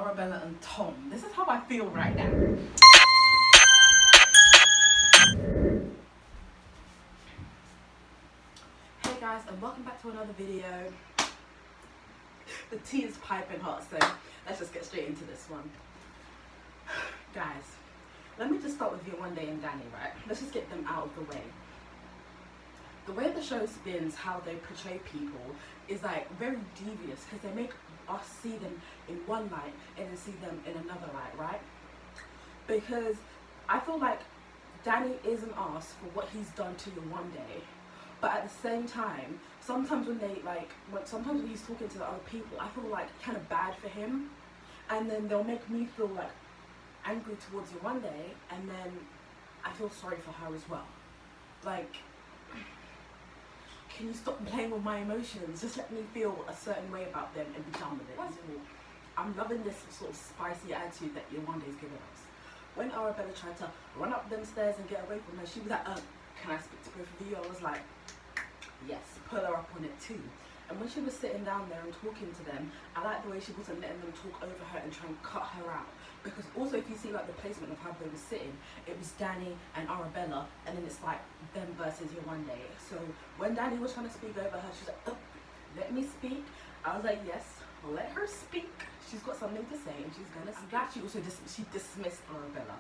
Arabella and Tom. This is how I feel right now. Hey guys, and welcome back to another video. The tea is piping hot, so let's just get straight into this one. Guys, let me just start with Yewande and Danny, right? Let's just get them out of the way. The way the show spins, how they portray people, is like very devious because they make us see them in one light and then see them in another light, right? Because I feel like Danny isn't asked for what he's done to Yewande, but at the same time, sometimes when he's talking to the other people, I feel like kind of bad for him, and then they'll make me feel like angry towards Yewande, and then I feel sorry for her as well. Like, can you stop playing with my emotions? Just let me feel a certain way about them and be done with it. First of all, I'm loving this sort of spicy attitude that Yewande's giving us. When Arabella tried to run up them stairs and get away from her, she was like, can I speak to both of you? I was like, yes, pull her up on it too. And when she was sitting down there and talking to them, I like the way she wasn't letting them talk over her and try and cut her out. Because also if you see like the placement of how they were sitting, it was Danny and Arabella, and then it's like them versus Yewande. So when Danny was trying to speak over her, she was like, oh, let me speak. I was like, yes, let her speak. She's got something to say and she's gonna speak. I'm glad she also she dismissed Arabella.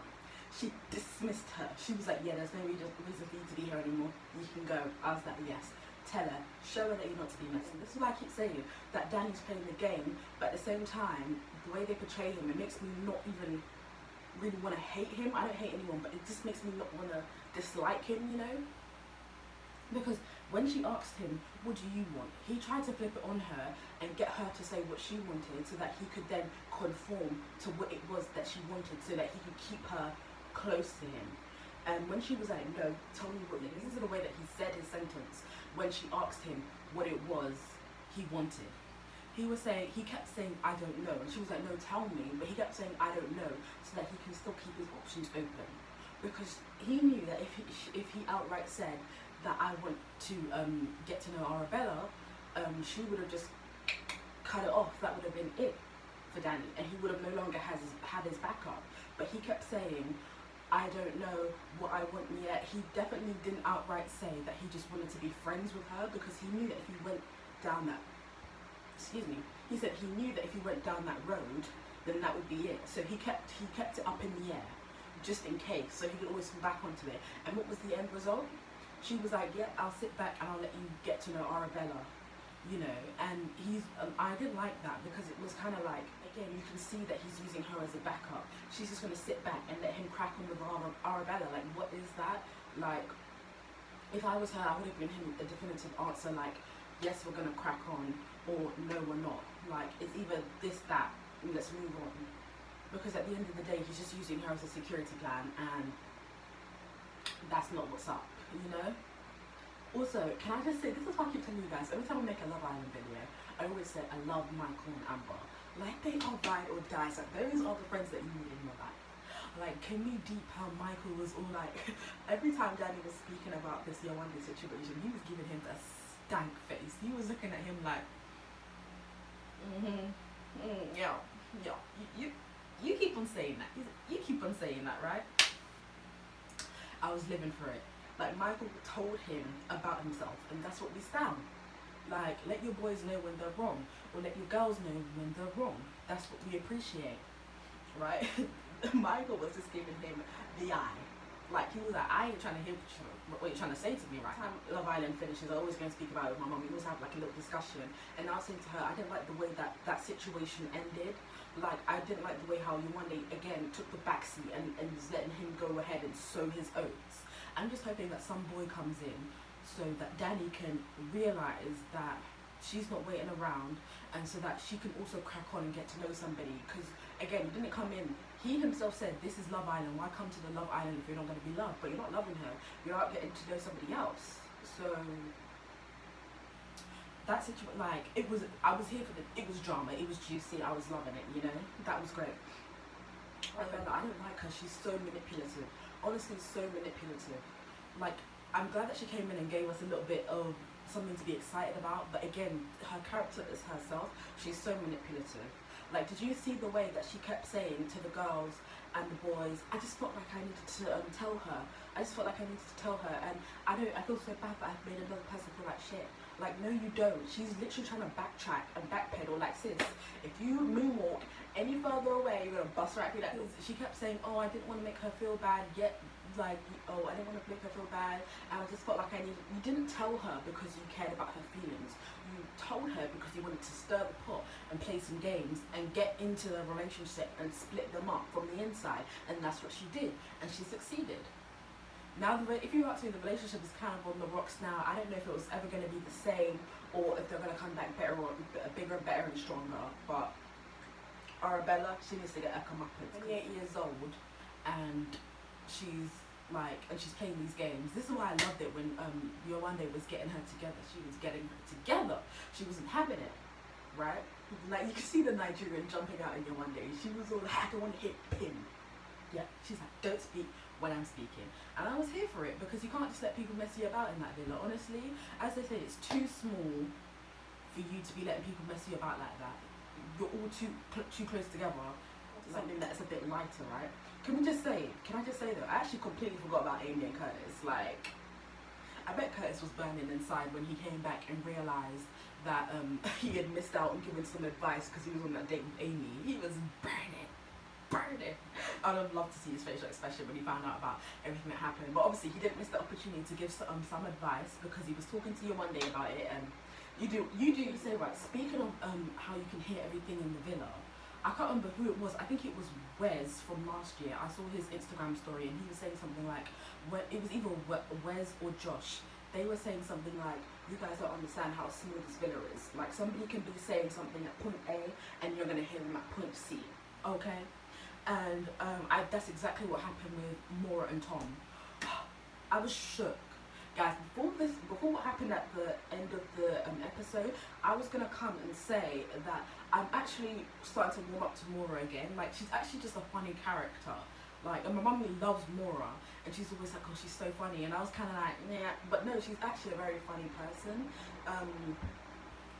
She dismissed her. She was like, yeah, there's no reason for you to be here anymore. You can go. I was like, yes. Tell her, show her that you're not to be messing. This is why I keep saying that Danny's playing the game, but at the same time, the way they portray him, it makes me not even really want to hate him. I don't hate anyone, but it just makes me not want to dislike him, you know? Because when she asked him, what do you want? He tried to flip it on her and get her to say what she wanted so that he could then conform to what it was that she wanted so that he could keep her close to him. And when she was like, no, tell me what, this is the way that he said his sentence when she asked him what it was he wanted. He kept saying, I don't know. And she was like, no, tell me. But he kept saying, I don't know, so that he can still keep his options open. Because he knew that if he outright said that I want to get to know Arabella, she would have just cut it off. That would have been it for Danny. And he would have no longer had his backup. But he kept saying, I don't know what I want yet. He definitely didn't outright say that he just wanted to be friends with her, because he knew that if he went down that, he said he knew that if he went down that road, then that would be it. So he kept it up in the air, just in case, so he could always come back onto it. And what was the end result? She was like, yeah, I'll sit back and I'll let you get to know Arabella, you know. And I didn't like that, because it was kind of like, again, you can see that he's using her as a backup. She's just going to sit back and let him crack on with Arabella. Like, what is that? Like, if I was her, I would have given him a definitive answer, like, yes, we're going to crack on, or no, we're not. Like, it's either this, that, and let's move on. Because at the end of the day, he's just using her as a security plan, and that's not what's up, you know? Also, can I just say, this is what I keep telling you guys, every time I make a Love Island video, I always say I love Michael and Amber. Like, they are ride or die. So those are the friends that you need in your life. Like, can you deep how Michael was all like, every time Danny was speaking about this Yewande situation, he was giving him the stank face. He was looking at him like, you keep on saying that. You keep on saying that, right? I was living for it. Like, Michael told him about himself, and that's what we stand. Like, let your boys know when they're wrong, or let your girls know when they're wrong. That's what we appreciate, right? Michael was just giving him the eye. Like, he was like, I ain't trying to hear what you're trying to say to me, right? Time Love Island finishes, I always go and speak about it with my mum. We always have like a little discussion, and I was saying to her, I didn't like the way that situation ended. Like, I didn't like the way how Yewande again took the backseat and was letting him go ahead and sow his oats. I'm just hoping that some boy comes in so that Danny can realise that she's not waiting around, and so that she can also crack on and get to know somebody. Because again, he didn't come in, he himself said, this is Love Island, why come to the Love Island if you're not going to be loved? But you're not loving her, you're out getting to know somebody else. So that situation, like, I was here for it was drama, it was juicy, I was loving it, you know, that was great. I don't like her, she's so manipulative, honestly so manipulative. Like, I'm glad that she came in and gave us a little bit of something to be excited about, but again, her character is herself. She's so manipulative. Like, did you see the way that she kept saying to the girls and the boys, I just felt like I needed to tell her. I just felt like I needed to tell her, and I feel so bad that I've made another person feel like shit. Like, no, you don't. She's literally trying to backtrack and backpedal. Like, sis, if you moonwalk any further away, you're gonna bust right through that. She kept saying, oh, I didn't want to make her feel bad, yet, like, oh, I didn't want to make her feel bad, and I just felt like I needed. You didn't tell her because you cared about her feelings. You told her because you wanted to stir the pot and play some games and get into the relationship and split them up from the inside, and that's what she did, and she succeeded. Now, if you ask me, the relationship is kind of on the rocks now. I don't know if it was ever going to be the same or if they're going to come back better or bigger, better and stronger. But Arabella, she needs to get her comeuppance. 28 years old, and she's like, and she's playing these games. This is why I loved it when Yewande was getting her together. She was getting her together. She wasn't having it, right? Like, you can see the Nigerian jumping out in Yewande. She was all like, I don't want to hit pin. Yeah, she's like, don't speak when I'm speaking. And I was here for it, because you can't just let people mess you about in that villa. Honestly, as they say, it's too small for you to be letting people mess you about like that. You're all too close together. Something that's a bit lighter, right? Can I just say though, I actually completely forgot about Amy and Curtis. Like, I bet Curtis was burning inside when he came back and realised that he had missed out on giving some advice because he was on that date with Amy. He was burning. I'd have loved to see his facial expression when he found out about everything that happened. But obviously he didn't miss the opportunity to give some advice, because he was talking to you one day about it. And you say, right, speaking of how you can hear everything in the villa, I can't remember who it was. I think it was Wes from last year. I saw his Instagram story and he was saying something like, it was either Wes or Josh. They were saying something like, you guys don't understand how small this villa is. Like, somebody can be saying something at point A and you're going to hear them at point C. Okay? And that's exactly what happened with Maura and Tom. I was shook. Guys, before what happened at the end of the episode, I was going to come and say that I'm actually starting to warm up to Maura again. Like, she's actually just a funny character. Like, and my mum loves Maura, and she's always like, oh, she's so funny. And I was kind of like, yeah, but no, she's actually a very funny person.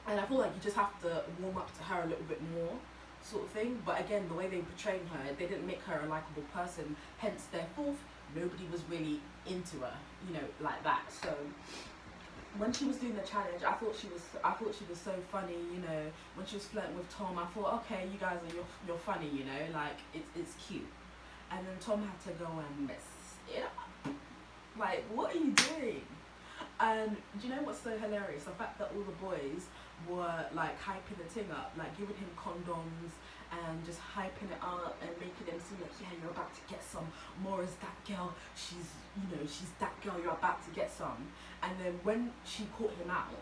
And I feel like you just have to warm up to her a little bit more, sort of thing. But again, the way they portrayed her, they didn't make her a likable person, hence therefore nobody was really into her, you know, like that. So when she was doing the challenge, I thought she was so funny, you know. When she was flirting with Tom, I thought, okay, you guys are you're funny, you know, like it's cute. And then Tom had to go and mess it up. Like, what are you doing? And do you know what's so hilarious? The fact that all the boys were like hyping the thing up, like giving him condoms and just hyping it up and making him seem like, yeah, you're about to get some. Maura's that girl. She's that girl. You're about to get some. And then when she caught him out,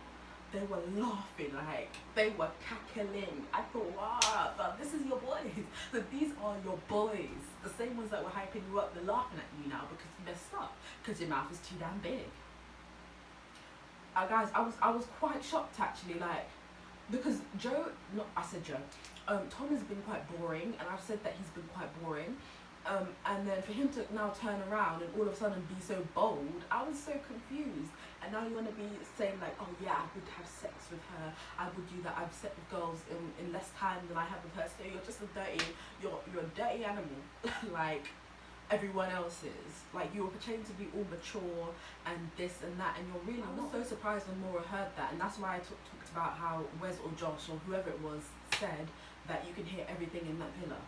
they were laughing, like they were cackling. I thought, wow, but this is your boys. So these are your boys. The same ones that were hyping you up, they're laughing at you now because you messed up, because your mouth is too damn big. Guys, I was quite shocked actually, like, because Tom has been quite boring, and I've said that he's been quite boring. And then for him to now turn around and all of a sudden be so bold, I was so confused. And now you want to be saying like, oh yeah, I would have sex with her, I would do that, I've slept with girls in less time than I have with her. So you're just a dirty animal, like everyone else is. Like, you were pretending to be all mature and this and that, and you're really, I was so surprised when Maura heard that. And that's why I talked about how Wes or Josh or whoever it was said that you can hear everything in that villa.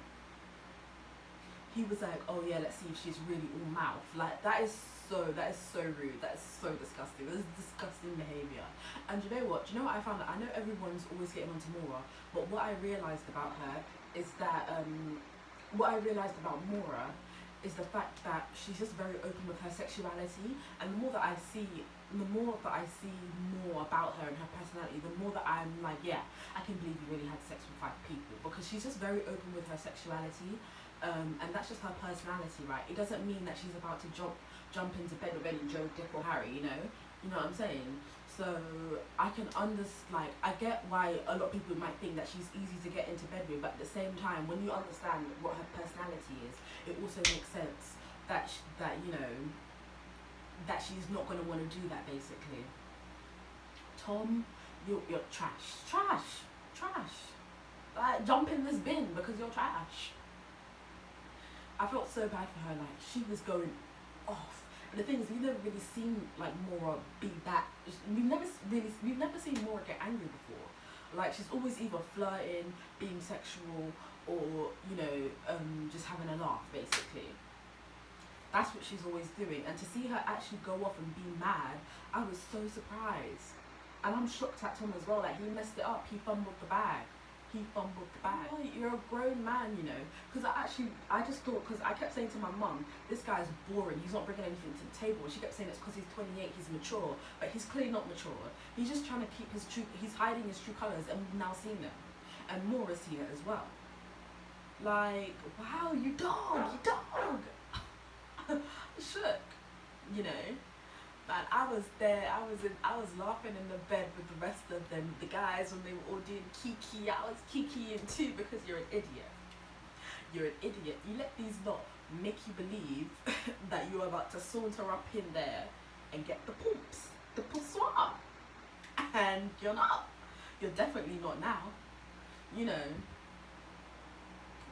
He was like, oh yeah, let's see if she's really all mouth. Like, that is so rude, that is so disgusting. That is disgusting behaviour. And you know what I found out? I know everyone's always getting onto Maura, but what I realised about her is that Maura is the fact that she's just very open with her sexuality. And the more that I see more about her and her personality, the more that I'm like, yeah, I can believe you really had sex with 5 people, because she's just very open with her sexuality. And that's just her personality, right? It doesn't mean that she's about to jump into bed with any Joe, Dick or Harry, you know what I'm saying? So I can I get why a lot of people might think that she's easy to get into bed with, but at the same time, when you understand what her personality is, it also makes sense that that she's not going to want to do that, basically. Tom, you're trash. Like, jump in this bin because you're trash. I felt so bad for her. Like, she was going off. And the thing is, we've never really seen like Maura be that. We've never seen Maura get angry before. Like, she's always either flirting, being sexual, or just having a laugh, basically. That's what she's always doing. And to see her actually go off and be mad, I was so surprised. And I'm shocked at Tom as well. Like, he messed it up. He fumbled the bag. Oh, you're a grown man, Because I just thought, because I kept saying to my mum, this guy's boring. He's not bringing anything to the table. She kept saying it's because he's 28, he's mature. But he's clearly not mature. He's just trying to keep he's hiding his true colours, and we've now seen them. And Maura's seen it as well. Like, wow, you dog. Shook, Man, I was there. I was laughing in the bed with the rest of them, the guys, when they were all doing Kiki. I was kikiing too, because you're an idiot. You're an idiot. You let these lot make you believe that you're about to saunter up in there and get the poops, the poussoir, and you're not. You're definitely not now.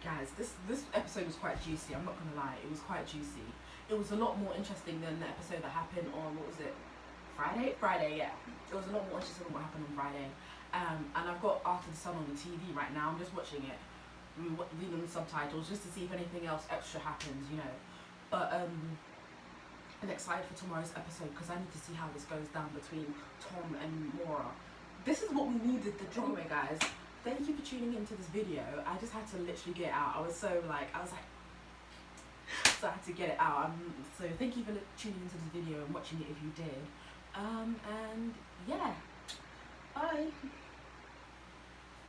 Guys, this episode was quite juicy. I'm not gonna lie, it was quite juicy. It was a lot more interesting than the episode that happened on, what was it, Friday, yeah. It was a lot more interesting than what happened on Friday. And I've got After the Sun on the TV right now. I'm just watching it, reading the subtitles just to see if anything else extra happens, But I'm excited for tomorrow's episode because I need to see how this goes down between Tom and Maura. This is what we needed, the drama, guys. Thank you for tuning into this video. I just had to literally get it out. So I had to get it out. So thank you for tuning into this video and watching it if you did. And yeah, bye.